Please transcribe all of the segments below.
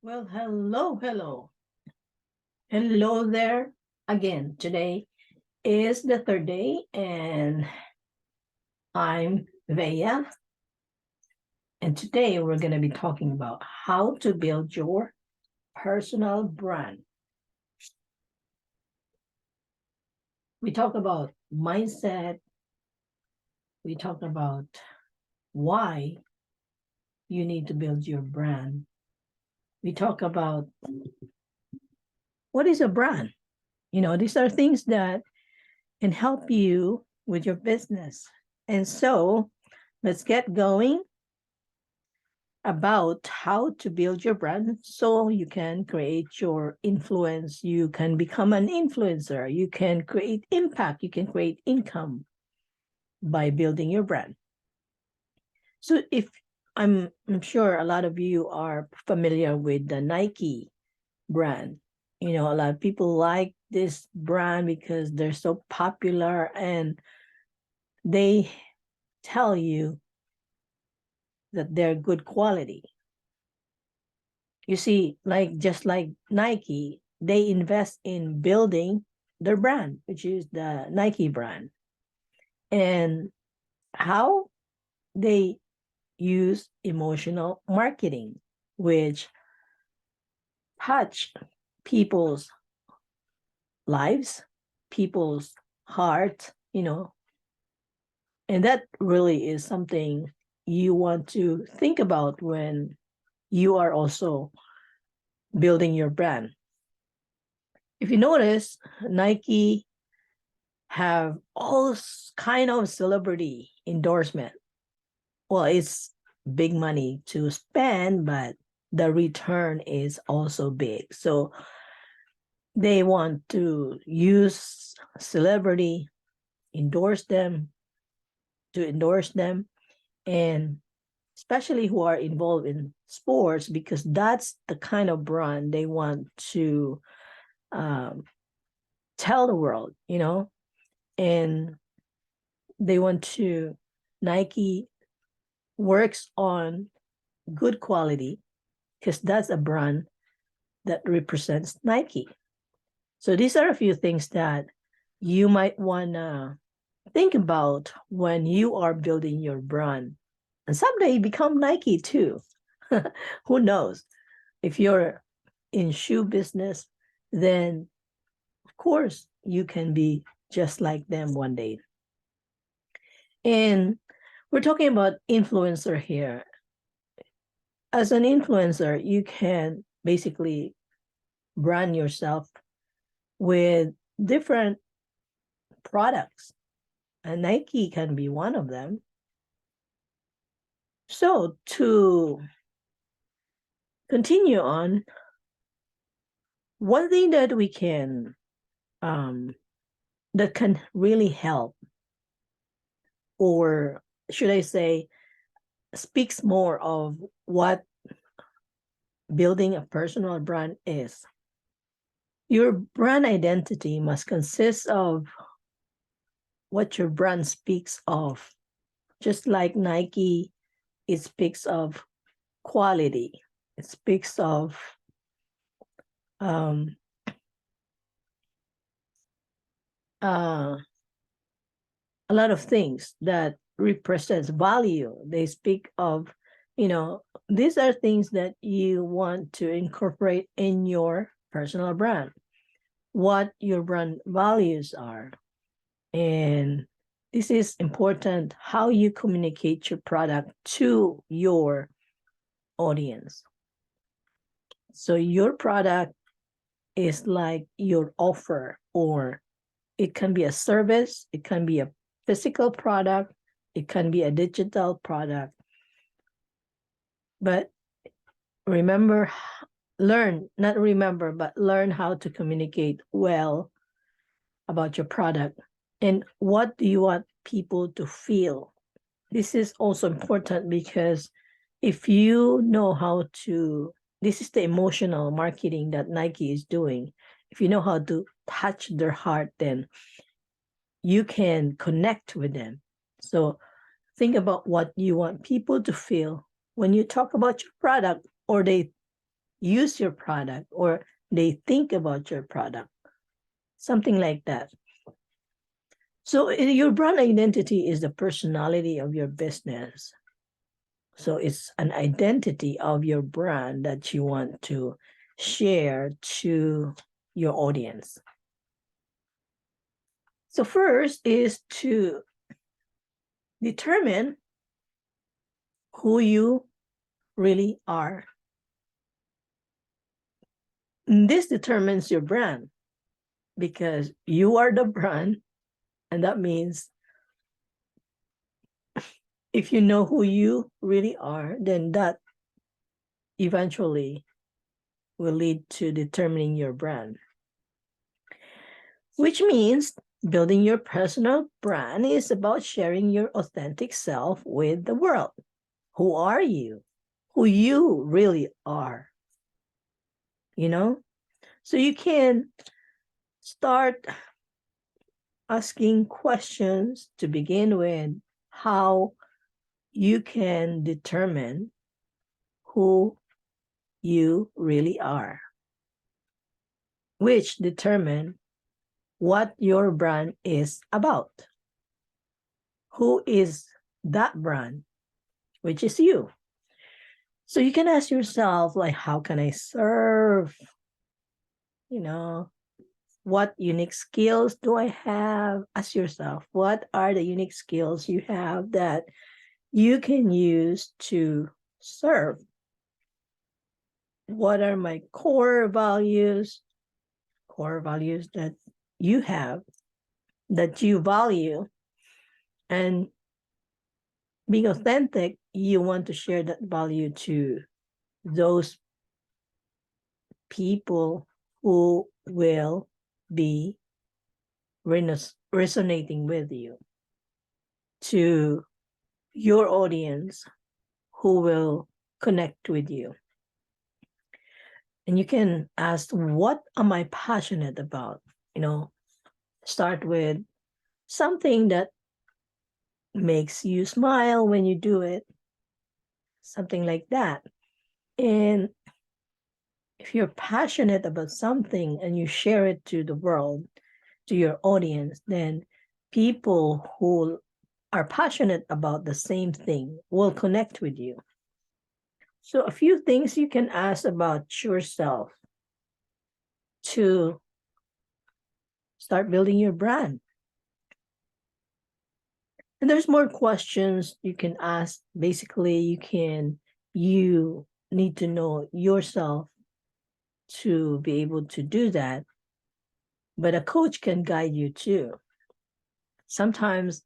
Well, hello there again. Today is the third day, and I'm Veiah. And today we're going to be talking about how to build your personal brand. We talk about mindset, we talk about why you need to build your brand. We talk about what is a brand. These are things that can help you with your business. And so let's get going about how to build your brand so you can create your influence. You can become an influencer. You can create impact. You can create income by building your brand. So if I'm sure a lot of you are familiar with the Nike brand. A lot of people like this brand because they're so popular and they tell you that they're good quality. You see, just like Nike, they invest in building their brand, which is the Nike brand. And how they use emotional marketing, which touch people's lives, people's heart. And that really is something you want to think about when you are also building your brand. If you notice, Nike have all kind of celebrity endorsement. Well, it's big money to spend, but the return is also big. So they want to use celebrity, endorse them, and especially who are involved in sports, because that's the kind of brand they want to um, tell the world. And they want to Nike works on good quality because that's a brand that represents Nike. So these are a few things that you might want to think about when you are building your brand, and someday become Nike too. Who knows? If you're in shoe business, then of course you can be just like them one day. And we're talking about influencer here. As an influencer, you can basically brand yourself with different products, and Nike can be one of them. So to continue on, one thing that we can um, that can really help, or should I say, speaks more of what building a personal brand is. Your brand identity must consist of what your brand speaks of. Just like Nike, it speaks of quality. It speaks of um, uh, a lot of things that represents value. They speak of, these are things that you want to incorporate in your personal brand, what your brand values are. And this is important, how you communicate your product to your audience. So your product is like your offer, or it can be a service, it can be a physical product, it can be a digital product. But remember, not remember, but learn how to communicate well about your product and what do you want people to feel. This is also important because if you know how to, this is the emotional marketing that Nike is doing. If you know how to touch their heart, then you can connect with them. So think about what you want people to feel when you talk about your product, or they use your product or they think about your product, something like that. So your brand identity is the personality of your business. So it's an identity of your brand that you want to share to your audience. So first is to determine who you really are. This determines your brand because you are the brand, and that means if you know who you really are, then that eventually will lead to determining your brand. Which means building your personal brand is about sharing your authentic self with the world. Who are you? Who you really are. You know? So you can start asking questions to begin with how you can determine who you really are, which determine what your brand is about. Who is that brand, which is you? So you can ask yourself, like, how can I serve? You know, what unique skills do I have? Ask yourself, what are the unique skills you have that you can use to serve? What are my core values? Core values that you have, that you value, and being authentic, you want to share that value to those people who will be resonating with you, to your audience who will connect with you. And you can ask, what am I passionate about? You know, start with something that makes you smile when you do it, something like that. And if you're passionate about something and you share it to the world, to your audience, then people who are passionate about the same thing will connect with you. So a few things you can ask about yourself to start building your brand. And there's more questions you can ask. Basically, you need to know yourself to be able to do that. But a coach can guide you too. Sometimes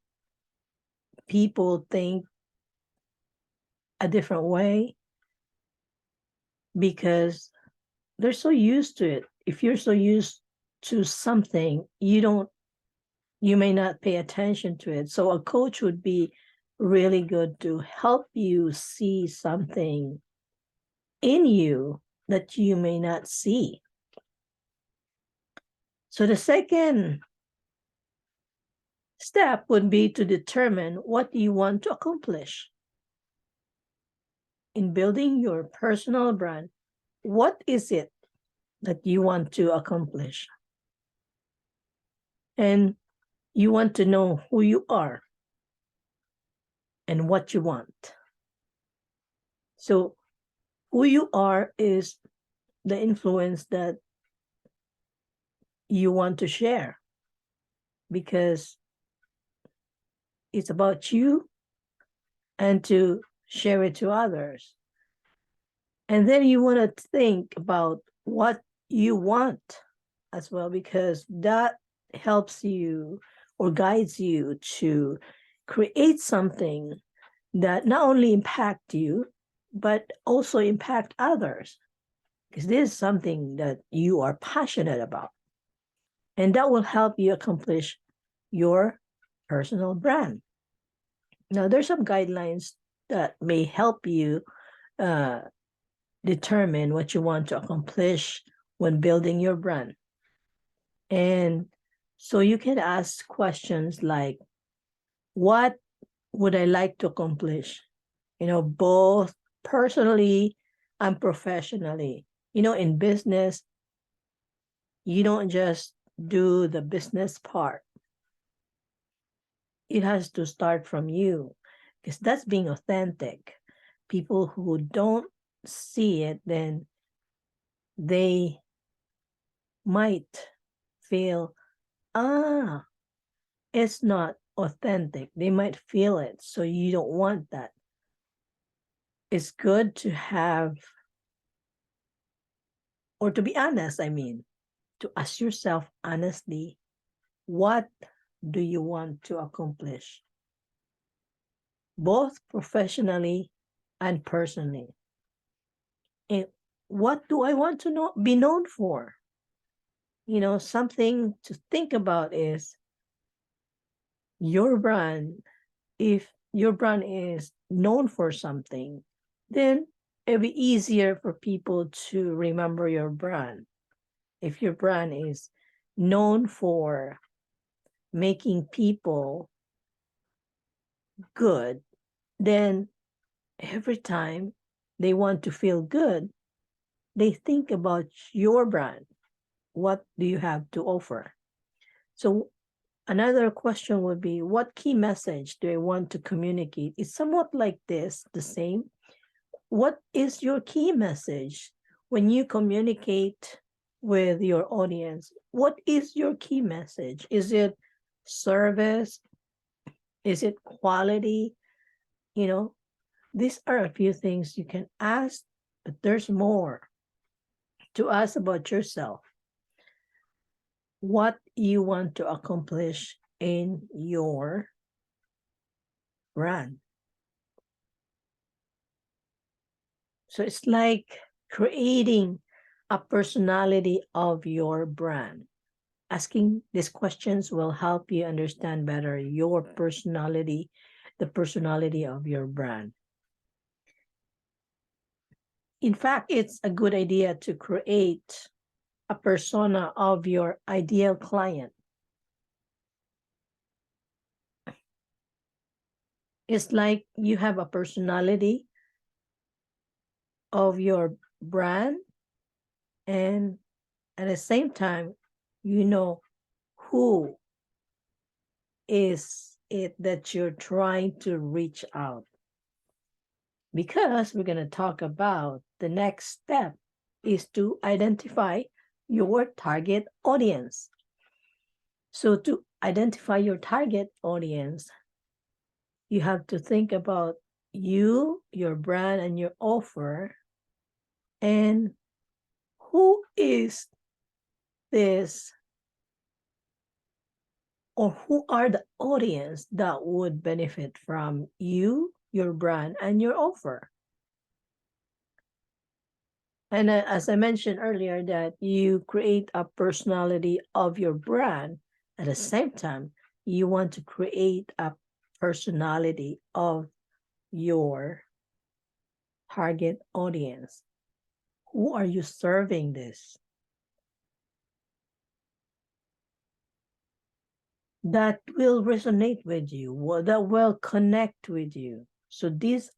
people think a different way because they're so used to it. If you're so used to something, you may not pay attention to it. So a coach would be really good to help you see something in you that you may not see. So the second step would be to determine what you want to accomplish in building your personal brand. What is it that you want to accomplish? And you want to know who you are and what you want. So who you are is the influence that you want to share, because it's about you and to share it to others. And then you want to think about what you want as well, because that helps you or guides you to create something that not only impact you, but also impact others, because this is something that you are passionate about. And that will help you accomplish your personal brand. Now, there's some guidelines that may help you determine what you want to accomplish when building your brand. And so you can ask questions like, what would I like to accomplish? You know, both personally and professionally. In business, you don't just do the business part. It has to start from you, because that's being authentic. People who don't see it, then they might feel, it's not authentic. They might feel it. So you don't want that. It's good to have, or to be honest, to ask yourself honestly, what do you want to accomplish? Both professionally and personally. And what do I want to be known for? Something to think about is your brand. If your brand is known for something, then it'll be easier for people to remember your brand. If your brand is known for making people good, then every time they want to feel good, they think about your brand. What do you have to offer? So another question would be, what key message do I want to communicate? It's somewhat like this, the same. What is your key message when you communicate with your audience? What is your key message? Is it service? Is it quality? These are a few things you can ask, but there's more to ask about yourself. What you want to accomplish in your brand. So it's like creating a personality of your brand. Asking these questions will help you understand better your personality, the personality of your brand. In fact, it's a good idea to create a persona of your ideal client. It's like you have a personality of your brand, and at the same time, who is it that you're trying to reach out. Because we're going to talk about the next step is to identify your target audience. So to identify your target audience, you have to think about you, your brand, and your offer, and who is this, or who are the audience that would benefit from you, your brand, and your offer. And as I mentioned earlier, that you create a personality of your brand. At the same time, you want to create a personality of your target audience. Who are you serving this? That will resonate with you, that will connect with you. So this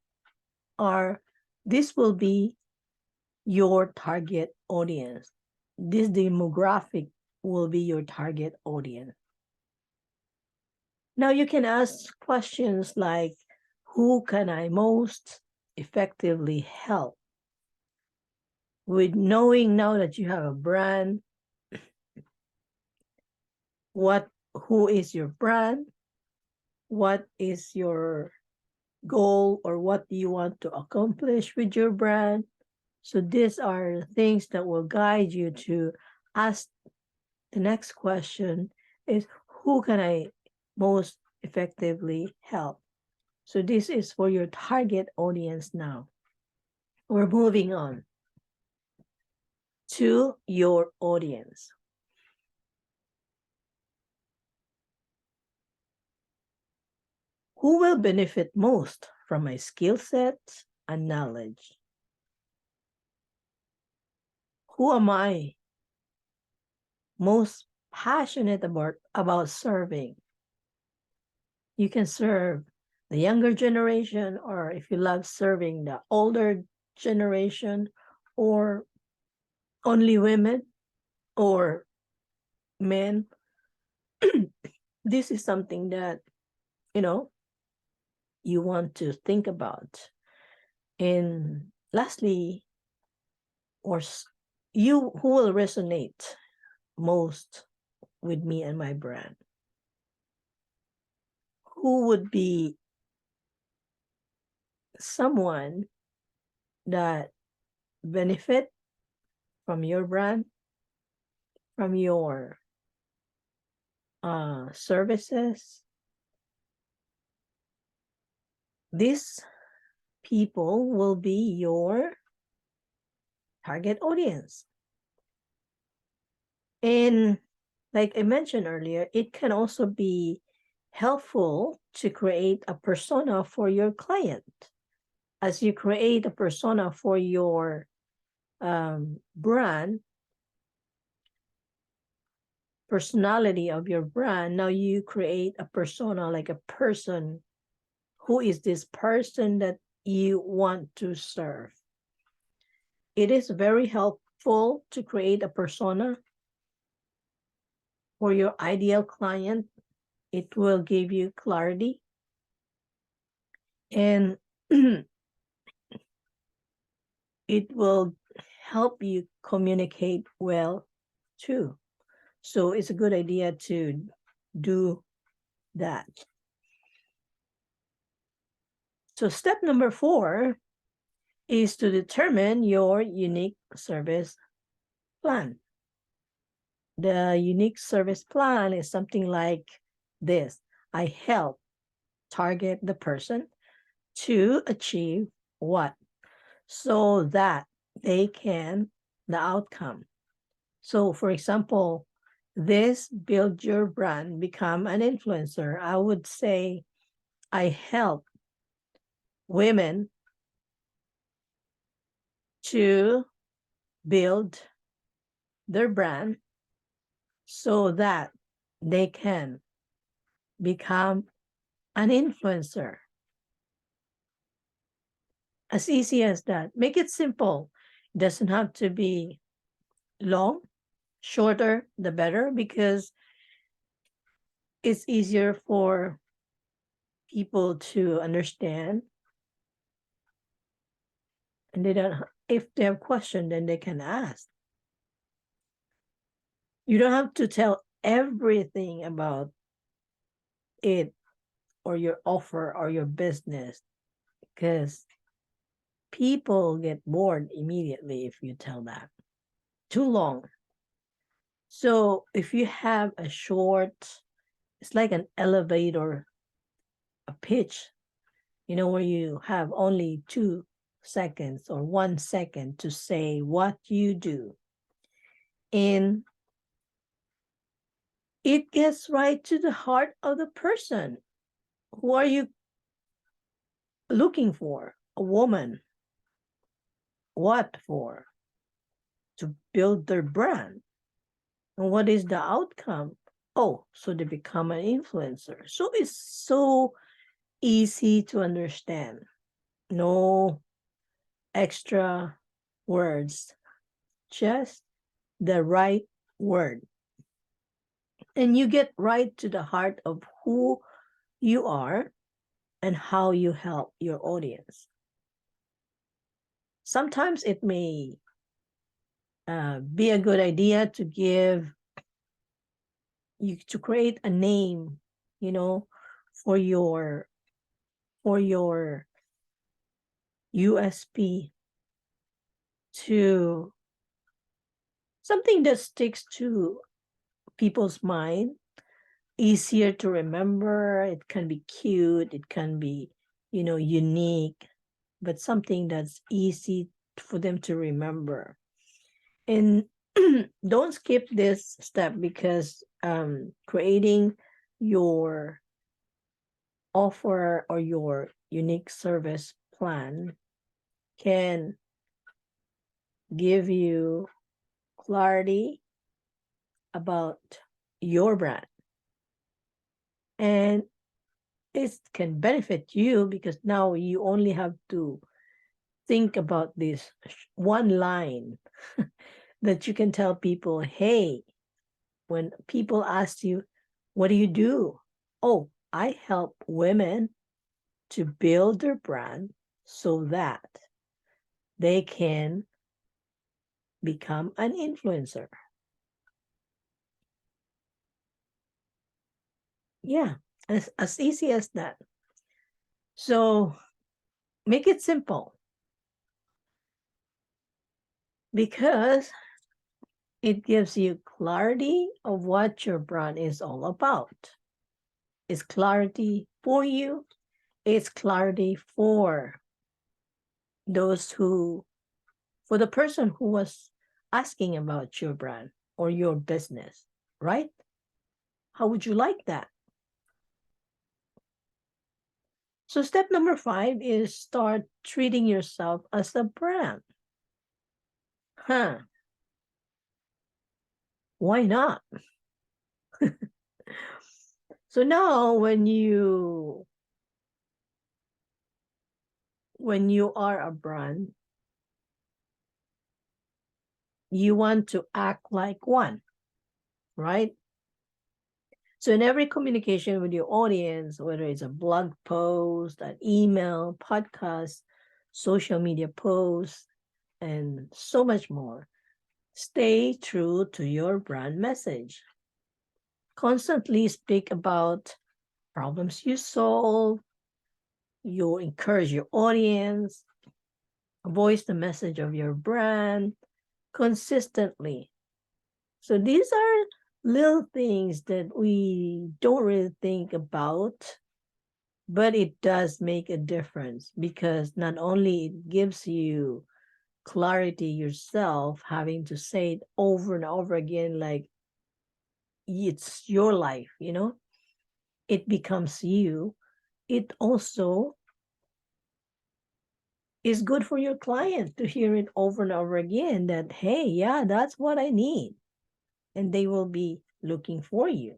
will be your target audience. This demographic will be your target audience. Now you can ask questions like, who can I most effectively help? With knowing now that you have a brand, who is your brand? What is your goal, or what do you want to accomplish with your brand? So these are things that will guide you to ask the next question is, who can I most effectively help? So this is for your target audience now. We're moving on to your audience. Who will benefit most from my skill sets and knowledge? Who am I most passionate about serving? You can serve the younger generation, or if you love serving the older generation, or only women or men. This is something that, you know, you want to think about. And lastly, or you who will resonate most with me and my brand? Who would be someone that benefit from your brand, from your services? These people will be your target audience. And like I mentioned earlier, it can also be helpful to create a persona for your client. As you create a persona for your brand, personality of your brand, now you create a persona, like a person. Who is this person that you want to serve? It is very helpful to create a persona for your ideal client. It will give you clarity, and it will help you communicate well too. So it's a good idea to do that. So step number 4 is to determine your unique service plan. The unique service plan is something like this. I help target the person to achieve what? So that they can, the outcome. So for example, this build your brand, become an influencer. I would say I help women to build their brand so that they can become an influencer. As easy as that. Make it simple. It doesn't have to be long. Shorter, the better, because it's easier for people to understand. And they don't, if they have questions, then they can ask. You don't have to tell everything about it or your offer or your business, because people get bored immediately if you tell that. Too long. So if you have a short, it's like an elevator, a pitch, where you have only 2 seconds or 1 second to say what you do. And it gets right to the heart of the person. Who are you looking for? A woman. What for? To build their brand. And what is the outcome? Oh, so they become an influencer. So it's so easy to understand. No extra words, just the right word. And you get right to the heart of who you are and how you help your audience. Sometimes it may be a good idea to create a name, for your USP, to something that sticks to people's mind, easier to remember. It can be cute, it can be, unique, but something that's easy for them to remember. And don't skip this step, because creating your offer or your unique service plan can give you clarity about your brand. And it can benefit you because now you only have to think about this one line that you can tell people, hey, when people ask you, what do you do? Oh, I help women to build their brand so that they can become an influencer. Yeah, as easy as that. So make it simple because it gives you clarity of what your brand is all about. It's clarity for you, it's clarity for those who, for the person who was asking about your brand or your business, right? How would you like that? So, step number 5 is start treating yourself as a brand. Huh? Why not? So now when you are a brand, you want to act like one, right? So in every communication with your audience, whether it's a blog post, an email, podcast, social media post, and so much more, stay true to your brand message. Constantly speak about problems you solve, you encourage your audience, voice the message of your brand consistently. So these are little things that we don't really think about, but it does make a difference because not only it gives you clarity yourself, having to say it over and over again, like it's your life, it becomes you. It also is good for your client to hear it over and over again that, hey, yeah, that's what I need. And they will be looking for you.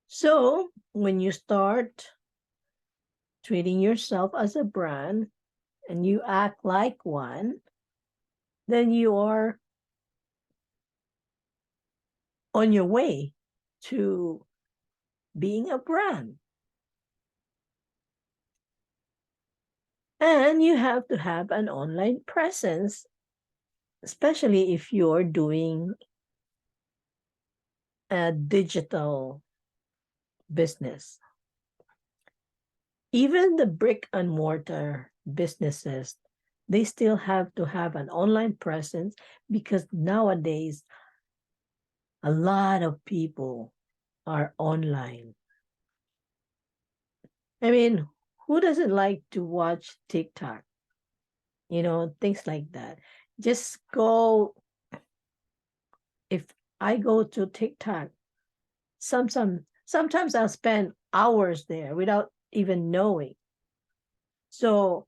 So when you start treating yourself as a brand and you act like one, then you are on your way to being a brand. And you have to have an online presence, especially if you're doing a digital business. Even the brick and mortar businesses, they still have to have an online presence because nowadays a lot of people are online. I mean, who doesn't like to watch TikTok? Things like that. Just go, if I go to TikTok, sometimes I'll spend hours there without even knowing. So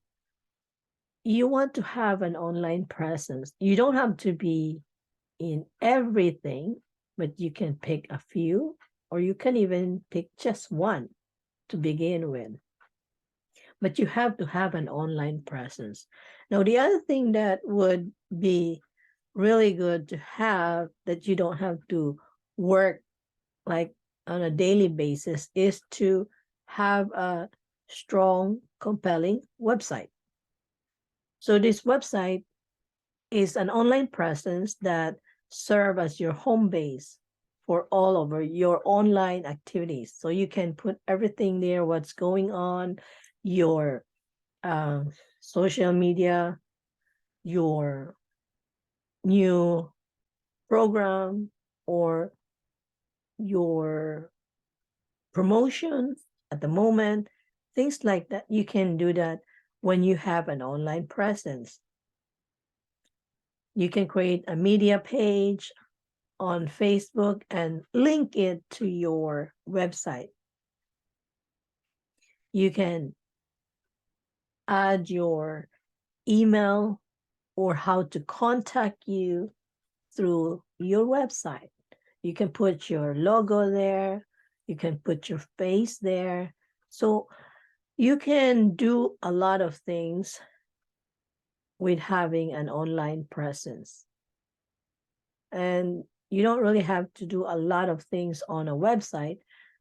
you want to have an online presence. You don't have to be in everything, but you can pick a few, or you can even pick just one to begin with. But you have to have an online presence. Now, the other thing that would be really good to have that you don't have to work like on a daily basis is to have a strong, compelling website. So this website is an online presence that serve as your home base for all over your online activities. So you can put everything there, what's going on, your uh, social media, your new program, or your promotion at the moment, things like that. You can do that when you have an online presence. You can create a media page on Facebook and link it to your website. You can add your email or how to contact you through your website. You can put your logo there. You can put your face there. So you can do a lot of things with having an online presence. And you don't really have to do a lot of things on a website,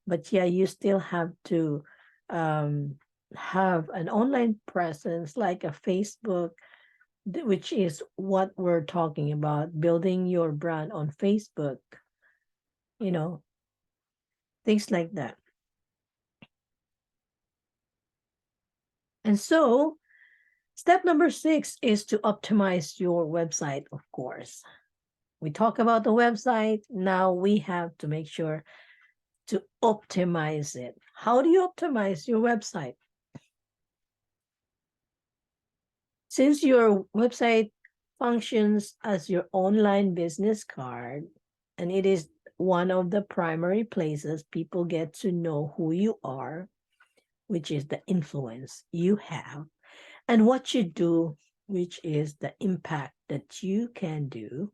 but yeah, you still have to um, have an online presence like a Facebook, which is what we're talking about, building your brand on Facebook, you know, things like that. And so, step number 6 is to optimize your website, of course. We talk about the website. Now we have to make sure to optimize it. How do you optimize your website? Since your website functions as your online business card, and it is one of the primary places people get to know who you are, which is the influence you have, and what you do, which is the impact that you can do,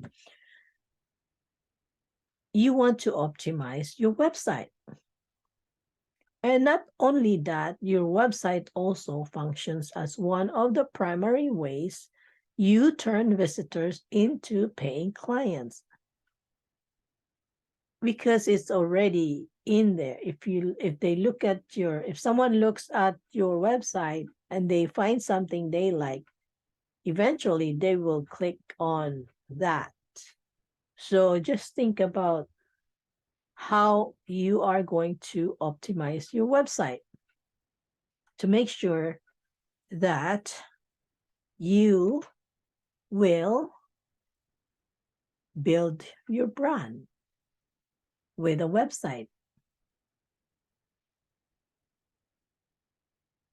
you want to optimize your website. And not only that, your website also functions as one of the primary ways you turn visitors into paying clients, because it's already in there. If someone looks at your website and they find something they like, eventually they will click on that. So just think about how you are going to optimize your website to make sure that you will build your brand with a website.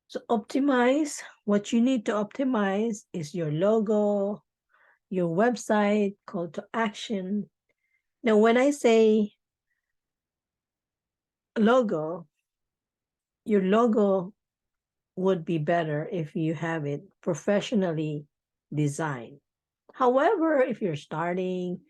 So optimize, what you need to optimize is your logo, your website, call to action. Now, when I say logo, your logo would be better if you have it professionally designed. However, if you're starting,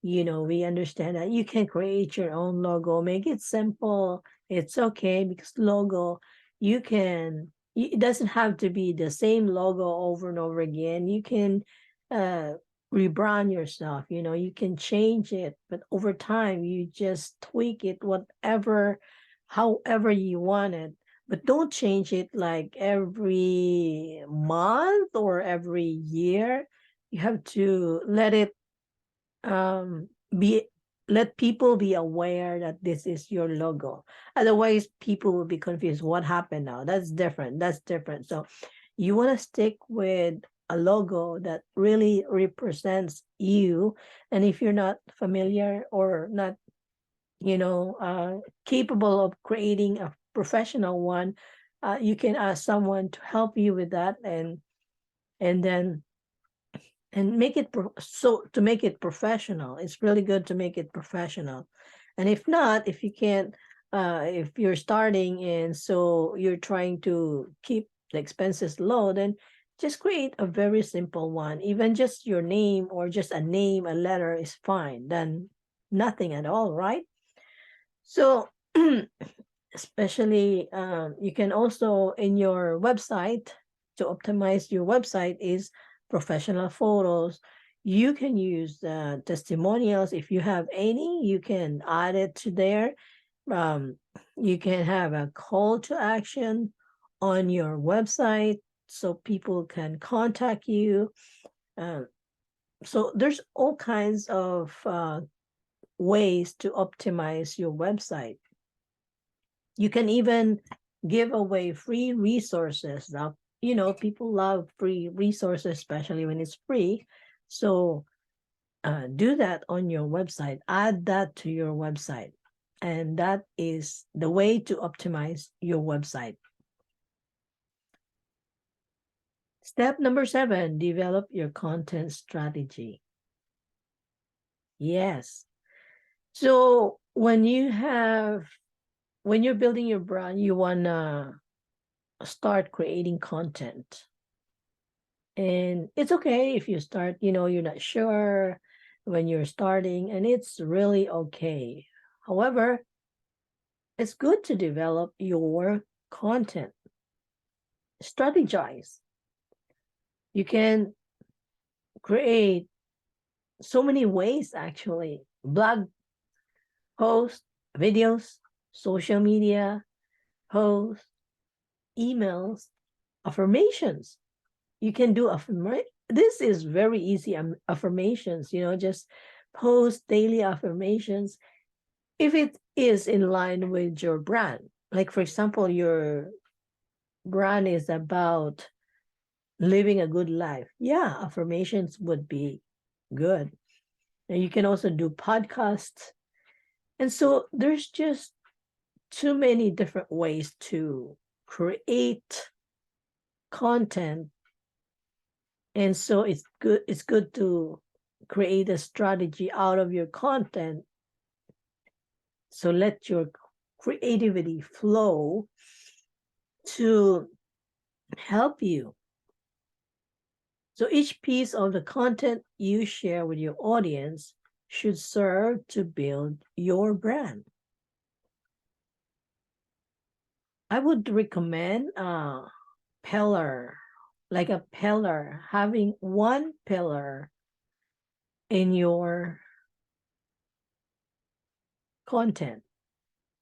we understand that you can create your own logo, make it simple. It's okay, because logo, it doesn't have to be the same logo over and over again. You can uh, rebrand yourself, you can change it, but over time, you just tweak it, however you want it. But don't change it like every month or every year. You have to um be let people be aware that this is your logo. Otherwise, people will be confused. What happened now? That's different. So you want to stick with a logo that really represents you. And if you're not familiar or not capable of creating a professional one, you can ask someone to help you with that, and then and so to make it professional. It's really good to make it professional. And if not, if you can't, if you're starting and so you're trying to keep the expenses low, then just create a very simple one. Even just your name, or just a name, a letter is fine. Then nothing at all, right? So especially, you can also, in your website, to optimize your website, is professional photos. You can use testimonials. If you have any, you can add it to there. um, you can have a call to action on your website so people can contact you. uh, so there's all kinds of ways to optimize your website. You can even give away free resources. Now, people love free resources, especially when it's free. So do that on your website. Add that to your website. And that is the way to optimize your website. Step number 7, develop your content strategy. Yes. So when you're building your brand, you want to start creating content. And it's okay if you start, you're not sure when you're starting, and it's really okay. However, it's good to develop your content. Strategize. You can create so many ways actually. Blog posts, videos, social media posts, emails, affirmations. You can do this is very easy affirmations, just post daily affirmations if it is in line with your brand. Like for example, your brand is about living a good life. Yeah, affirmations would be good. And you can also do podcasts. And so there's just too many different ways to create content. And so it's good to create a strategy out of your content. So let your creativity flow to help you. So each piece of the content you share with your audience should serve to build your brand. I would recommend a pillar, like a pillar, having one pillar in your content.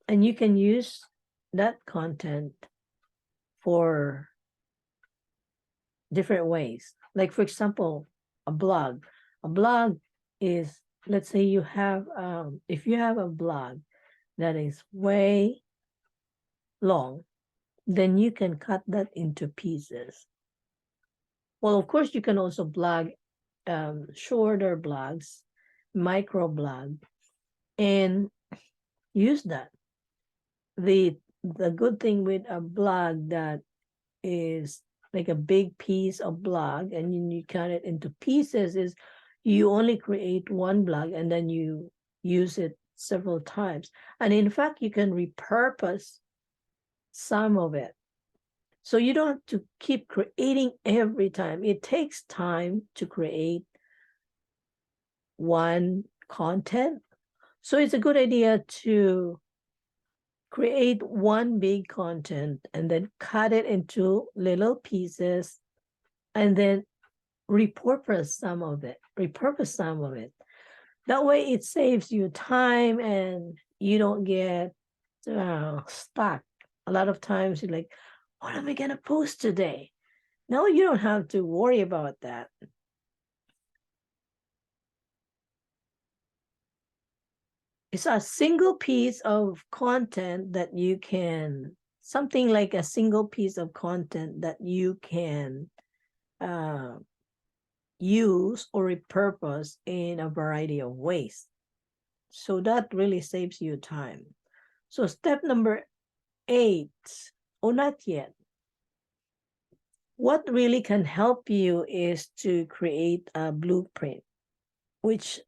And you can use that content for different ways. Like, for example, a blog. A blog is, let's say you have, if you have a blog that is way long, then you can cut that into pieces. Well, of course, you can also blog shorter blogs, micro blog, and use that. The good thing with a blog that is like a big piece of blog and you cut it into pieces is you only create one blog and then you use it several times. And in fact, you can repurpose some of it. So you don't have to keep creating every time. It takes time to create one content. So it's a good idea to create one big content and then cut it into little pieces and then repurpose some of it. That way it saves you time and you don't get stuck. A lot of times you're like, what am I going to post today? No, you don't have to worry about that. It's a single piece of content that you can, something like a single piece of content that you can use or repurpose in a variety of ways. So that really saves you time. So step number 8, or not yet. What really can help you is to create a blueprint, which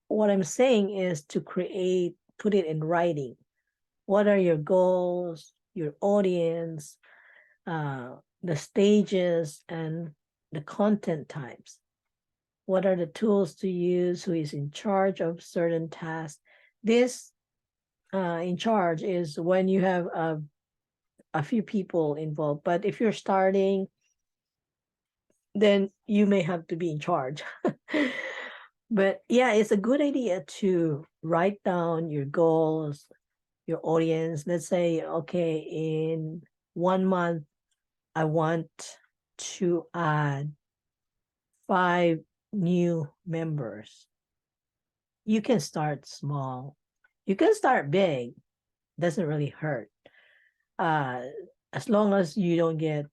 what I'm saying is to put it in writing. What are your goals, your audience, the stages, and the content types? What are the tools to use? Who is in charge of certain tasks? This in charge is when you have a few people involved. But if you're starting, then you may have to be in charge. But yeah, it's a good idea to write down your goals, your audience. Let's say, okay, in 1 month, I want to add 5 new members. You can start small. You can start big. Doesn't really hurt. As long as you don't get,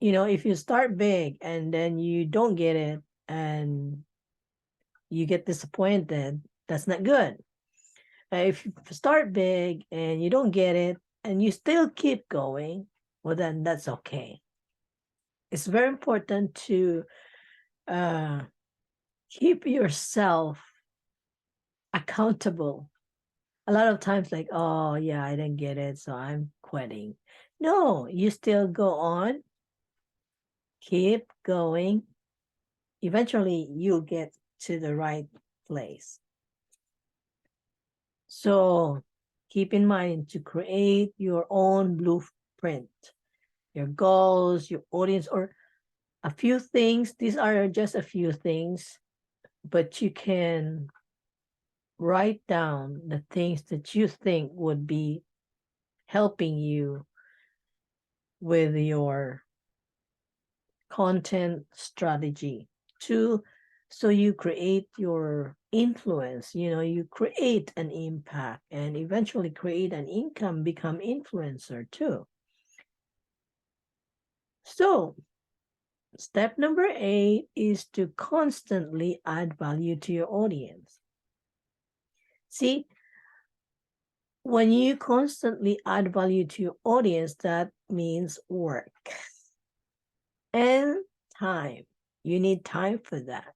if you start big and then you don't get it and you get disappointed, that's not good. If you start big and you don't get it and you still keep going, well, then that's okay. It's very important to keep yourself accountable. A lot of times, like, oh, yeah, I didn't get it, so I'm quitting. No, you still go on, keep going. Eventually, you'll get to the right place. So keep in mind to create your own blueprint, your goals, your audience, or A few things, these are just a few things, but you can write down the things that you think would be helping you with your content strategy. Two, so you create your influence, you create an impact and eventually create an income, become influencer too. So step number 8 is to constantly add value to your audience. See, when you constantly add value to your audience, that means work and time. You need time for that.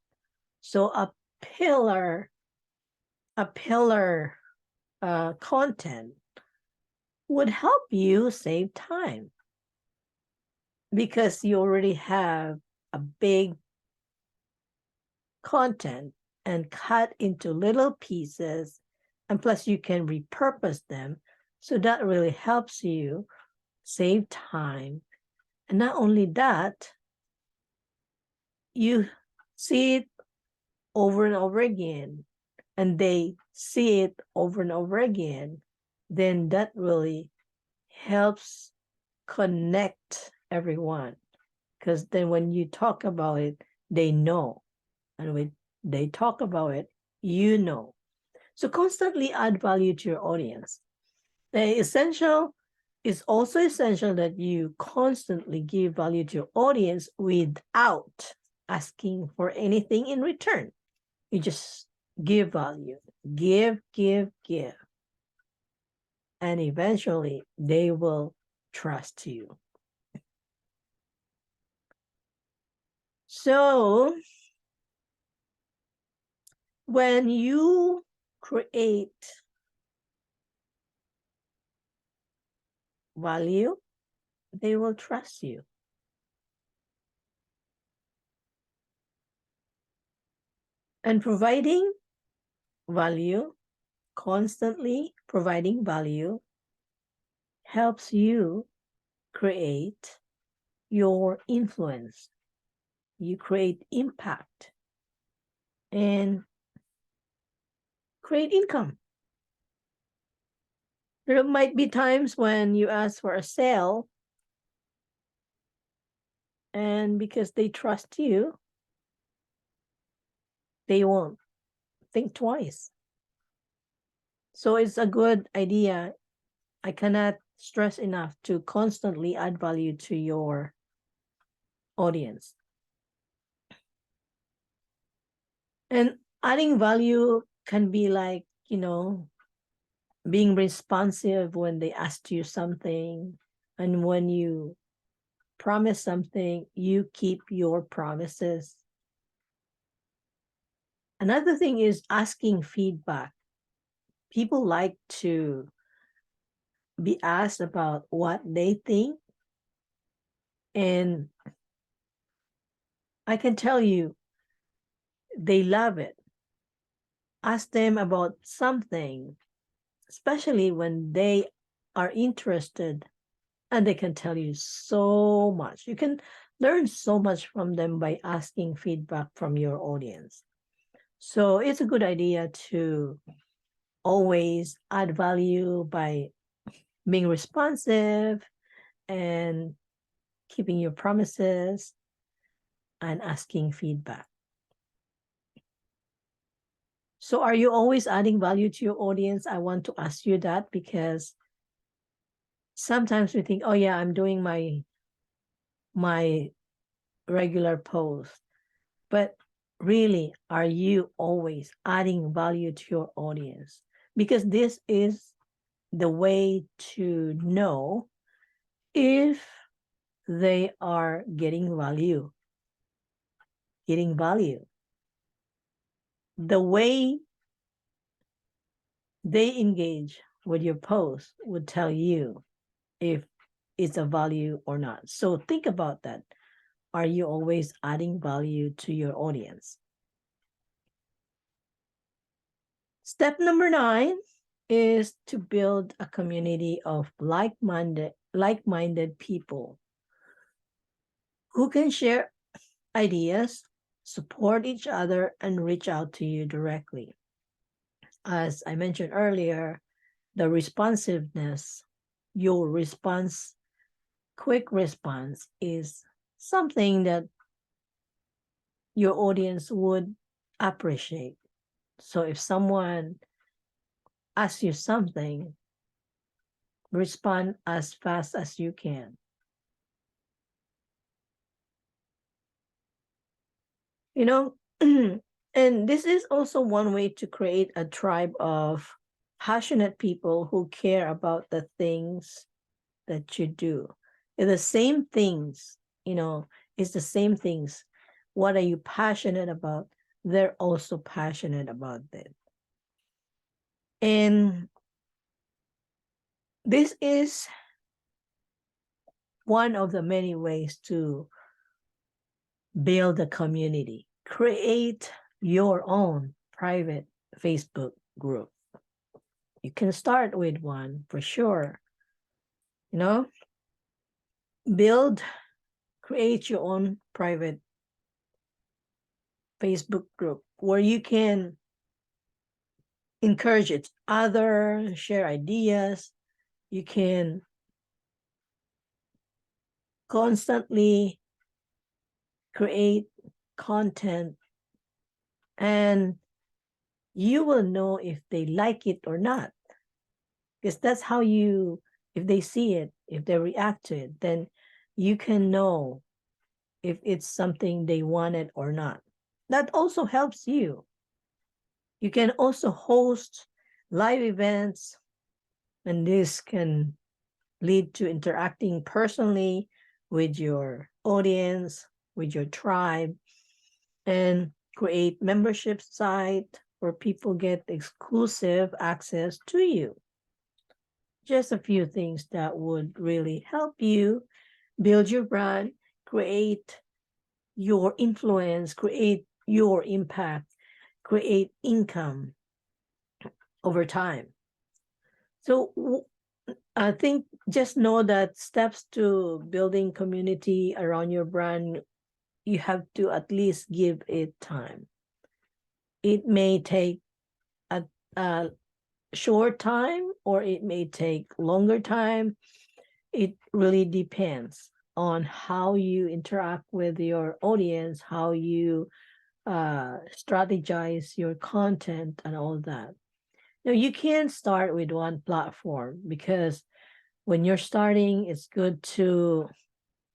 So a pillar content would help you save time because you already have a big content and cut into little pieces, and plus you can repurpose them. So that really helps you save time. And not only that, you see it over and over again, and they see it over and over again, then that really helps connect everyone. Because then when you talk about it, they know. And when they talk about it, you know. So constantly add value to your audience. It's also essential that you constantly give value to your audience without asking for anything in return. You just give value, give. And eventually they will trust you. So when you create value, they will trust you. And providing value, constantly providing value, helps you create your influence. You create impact and create income. There might be times when you ask for a sale, and because they trust you, they won't think twice. So it's a good idea. I cannot stress enough to constantly add value to your audience. And adding value can be like, being responsive when they ask you something. And when you promise something, you keep your promises. Another thing is asking feedback. People like to be asked about what they think. And I can tell you, they love it. Ask them about something, especially when they are interested, and they can tell you so much. You can learn so much from them by asking feedback from your audience. So it's a good idea to always add value by being responsive and keeping your promises and asking feedback. So are you always adding value to your audience? I want to ask you that because sometimes we think, oh yeah, I'm doing my regular post. But really, are you always adding value to your audience? Because this is the way to know if they are getting value. Getting value. The way they engage with your post would tell you if it's a value or not. So think about that. Are you always adding value to your audience? Step number 9 is to build a community of like-minded people who can share ideas, support each other, and reach out to you directly. As I mentioned earlier, the responsiveness, your response, quick response is something that your audience would appreciate. So if someone asks you something, respond as fast as you can. You know, and this is also one way to create a tribe of passionate people who care about the things that you do. It's the same things, it's the same things. What are you passionate about? They're also passionate about it. And this is one of the many ways to build a community. Create your own private Facebook group. You can start with one for sure. You know, build, create your own private Facebook group where you can encourage each other, share ideas. You can constantly create content, and you will know if they like it or not. Because that's how you, if they see it, if they react to it, then you can know if it's something they wanted or not. That also helps you. You can also host live events, and this can lead to interacting personally with your audience, with your tribe, and create membership site where people get exclusive access to you. Just a few things that would really help you build your brand, create your influence, create your impact, create income over time. So I think just know that steps to building community around your brand, you have to at least give it time. It may take a short time or it may take longer time. It really depends on how you interact with your audience, how you strategize your content and all that. Now, you can't start with one platform because when you're starting, it's good to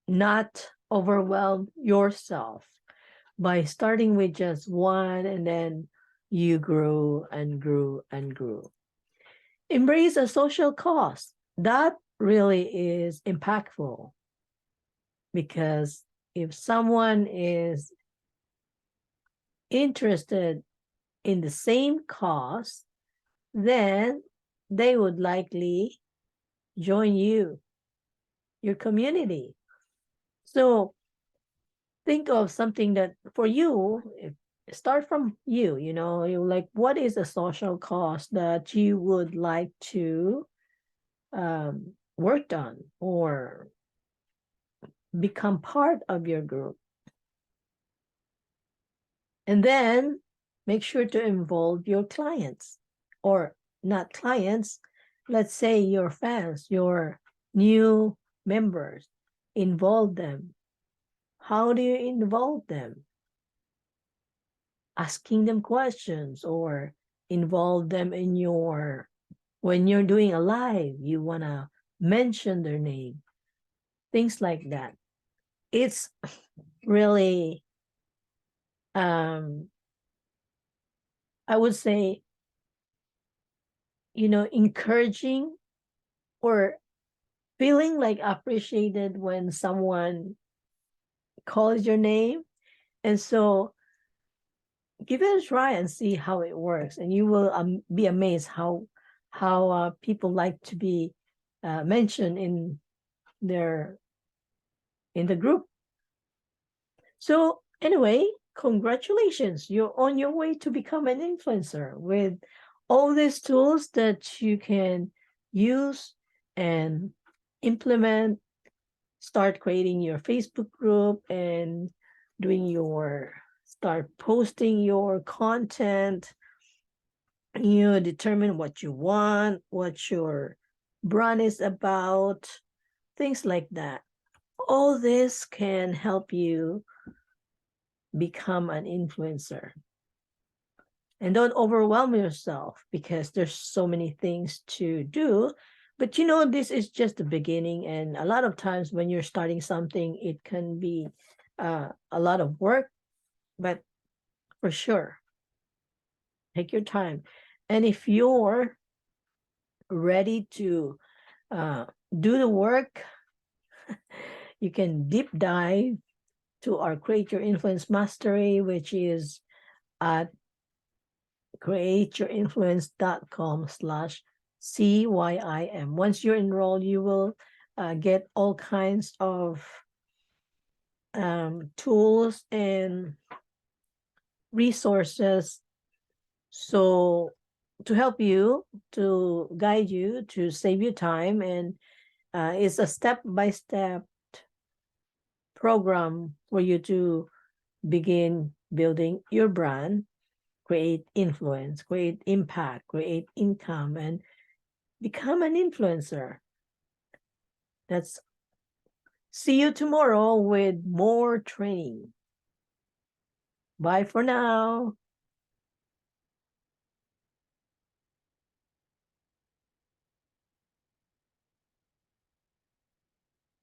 not overwhelm yourself by starting with just one, and then you grew and grew and grew. Embrace a social cost. That really is impactful because if someone is interested in the same cause, then they would likely join you, your community. So think of something that for you, start from you, you're like, what is a social cause that you would like to work on or become part of your group? And then make sure to involve your clients, or not clients, let's say your fans, your new members. Involve them. How do you involve them? Asking them questions, or involve them in your, when you're doing a live, you want to mention their name, things like that. It's really, I would say, encouraging or feeling like appreciated when someone calls your name. And so give it a try and see how it works, and you will be amazed how people like to be mentioned in the group. So anyway, congratulations, you're on your way to become an influencer with all these tools that you can use and implement. Start creating your Facebook group and start posting your content. You determine what you want, what your brand is about, things like that. All this can help you become an influencer. And don't overwhelm yourself because there's so many things to do. But this is just the beginning. And a lot of times when you're starting something, it can be a lot of work, but for sure, take your time. And if you're ready to do the work, you can deep dive to our Create Your Influence Mastery, which is at createyourinfluence.com/CYIM. Once you're enrolled, you will get all kinds of tools and resources so to help you, to guide you, to save you time. And it's a step-by-step program for you to begin building your brand, create influence, create impact, create income, and become an influencer. That's See you tomorrow with more training. Bye for now.